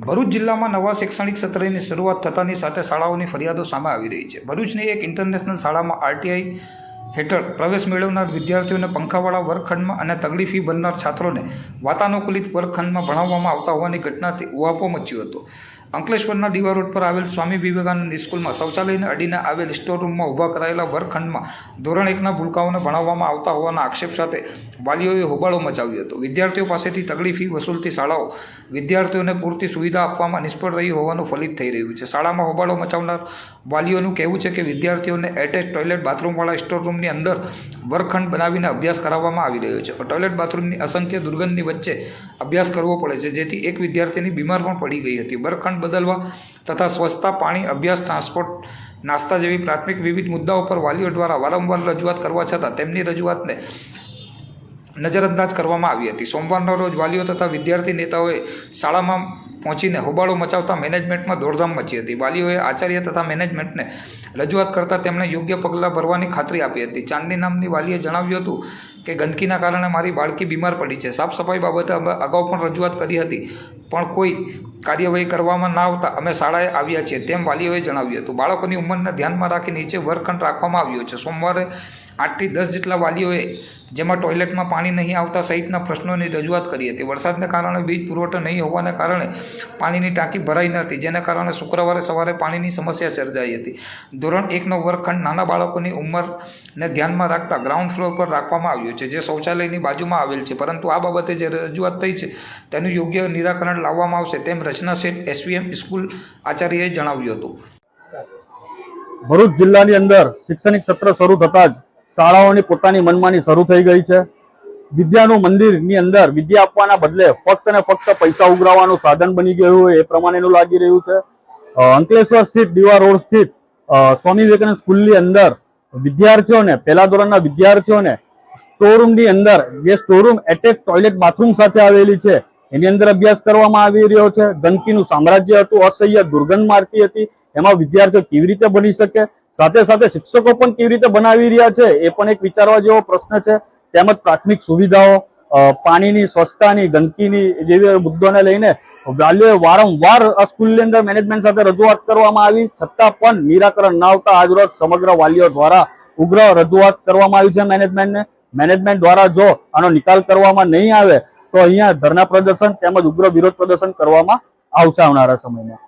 ભરૂચ જિલ્લામાં નવા શૈક્ષણિક સત્રની શરૂઆત થતાની સાથે શાળાઓની ફરિયાદો સામે આવી રહી છે। ભરૂચની એક ઇન્ટરનેશનલ શાળામાં આરટીઆઈ હેઠળ પ્રવેશ મેળવનાર વિદ્યાર્થીઓને પંખાવાળા વર્ગખંડમાં અને તગડી ફી ભરનાર છાત્રોને વાતાનુકૂલિત વર્ગખંડમાં ભણાવવામાં આવતા હોવાની ઘટનાથી ઉહાપો મચ્યો હતો। અંકલેશ્વરના દીવા રોડ પર આવેલ સ્વામી વિવેકાનંદ સ્કૂલમાં શૌચાલયને અડીને આવેલ સ્ટોર રૂમમાં ઊભા કરાયેલા વર્ગખંડમાં ધોરણ 1ના ભૂલકાઓને ભણાવવામાં આવતા હોવાના આક્ષેપ સાથે વાલીઓએ હોબાળો મચાવ્યો હતો। વિદ્યાર્થીઓ પાસેથી તગડી ફી વસૂલતી શાળાઓ વિદ્યાર્થીઓને પૂરતી સુવિધા આપવામાં નિષ્ફળ રહી હોવાનું ફલિત થઈ રહ્યું છે। શાળામાં હોબાળો મચાવનાર વાલીઓનું કહેવું છે કે વિદ્યાર્થીઓને એટેચ ટોયલેટ બાથરૂમવાળા સ્ટોર રૂમની અંદર વર્ગખંડ બનાવીને અભ્યાસ કરાવવામાં આવી રહ્યો છે। ટોયલેટ બાથરૂમની અસંખ્ય દુર્ગંધની વચ્ચે અભ્યાસ કરવો પડે છે, જેથી એક વિદ્યાર્થીની બીમાર પણ પડી ગઈ હતી। વર્ગખંડ બદલવા તથા સ્વચ્છતા, પાણી, અભ્યાસ, ટ્રાન્સપોર્ટ, નાસ્તા જેવી પ્રાથમિક વિવિધ મુદ્દાઓ પર વાલીઓ દ્વારા વારંવાર રજૂઆત કરવા છતાં તેમની રજૂઆતને નજરઅંદાજ કરવામાં આવી હતી। સોમવારના રોજ વાલીઓ તથા વિદ્યાર્થી નેતાઓએ શાળામાં પહોંચીને હોબાળો મચાવતા મેનેજમેન્ટમાં દોડધામ મચી હતી। વાલીઓએ આચાર્ય તથા મેનેજમેન્ટને રજૂઆત કરતાં તેમણે યોગ્ય પગલાં ભરવાની ખાતરી આપી હતી। ચાંદની નામની વાલીએ જણાવ્યું હતું કે ગંદકીના કારણે મારી બાળકી બીમાર પડી છે। સાફ સફાઈ બાબતે અગાઉ પણ રજૂઆત કરી હતી, પણ કોઈ કાર્યવાહી કરવામાં ના આવતા અમે શાળાએ આવ્યા છીએ, તેમ વાલીઓએ જણાવ્યું હતું। બાળકોની ઉંમરને ધ્યાનમાં રાખી નીચે વર્ગખંડ રાખવામાં આવ્યો છે। સોમવારે 8 થી 10 જેટલા વાલીઓએ, જેમાં ટોયલેટમાં પાણી નહીં આવતા સહિતના પ્રશ્નોની રજૂઆત કરી હતી। વરસાદને કારણે વીજ પુરવઠો નહીં હોવાને કારણે પાણીની ટાંકી ભરાઈ ન હતી, જેને કારણે શુક્રવારે સવારે પાણીની સમસ્યા સર્જાઈ હતી। ધોરણ 1નો વર્ગખંડ નાના બાળકોની ઉંમરને ધ્યાનમાં રાખતા ગ્રાઉન્ડ ફ્લોર પર રાખવામાં આવ્યો છે, જે શૌચાલયની બાજુમાં આવેલ છે, પરંતુ આ બાબતે જે રજૂઆત થઈ છે તેનું યોગ્ય નિરાકરણ લાવવામાં આવશે, તેમ રચના શેઠ એસવીએમ સ્કૂલ આચાર્યએ જણાવ્યું હતું। ભરૂચ જિલ્લાની અંદર શૈક્ષણિક સત્ર શરૂ થતાં જ શાળાઓની પોતાની મનમાની શરૂ થઈ ગઈ છે। વિદ્યાનું મંદિરની અંદર વિદ્યા આપવાના બદલે ફક્ત ને ફક્ત પૈસા ઉઘરાવવાનું સાધન બની ગયું હોય એ પ્રમાણેનું લાગી રહ્યું છે। અંકલેશ્વર સ્થિત દીવા રોડ સ્થિત સ્વામી વિવેકાનંદ સ્કૂલની અંદર વિદ્યાર્થીઓને, પહેલા ધોરણના વિદ્યાર્થીઓને સ્ટોરરૂમની અંદર, જે સ્ટોરરૂમ એટેચ ટોયલેટ બાથરૂમ સાથે આવેલી છે, એની અંદર અભ્યાસ કરવામાં આવી રહ્યો છે। ગંદકીનું સામ્રાજ્ય હતું, અસહ્ય દુર્ગંધ મારતી હતી, એમાં વિદ્યાર્થીઓ કેવી રીતે બની શકે, સાથે સાથે શિક્ષકો પણ કેવી રીતે બનાવી રહ્યા છે એ પણ એક વિચારવા જેવો પ્રશ્ન છે। તેમજ પ્રાથમિક સુવિધાઓ, પાણીની, સ્વચ્છતાની, ગંદકીની જેવી મુદ્દાઓને લઈને વાલીઓએ વારંવાર આ સ્કૂલની અંદર મેનેજમેન્ટ સાથે રજૂઆત કરવામાં આવી, છતાં પણ નિરાકરણ ન આવતા આજરોજ સમગ્ર વાલીઓ દ્વારા ઉગ્ર રજૂઆત કરવામાં આવી છે મેનેજમેન્ટને। મેનેજમેન્ટ દ્વારા જો આનો નિકાલ કરવામાં નહીં આવે તો અહીંયા ધરણા પ્રદર્શન તેમજ ઉગ્ર વિરોધ પ્રદર્શન કરવામાં આવશે આવનારા સમયમાં।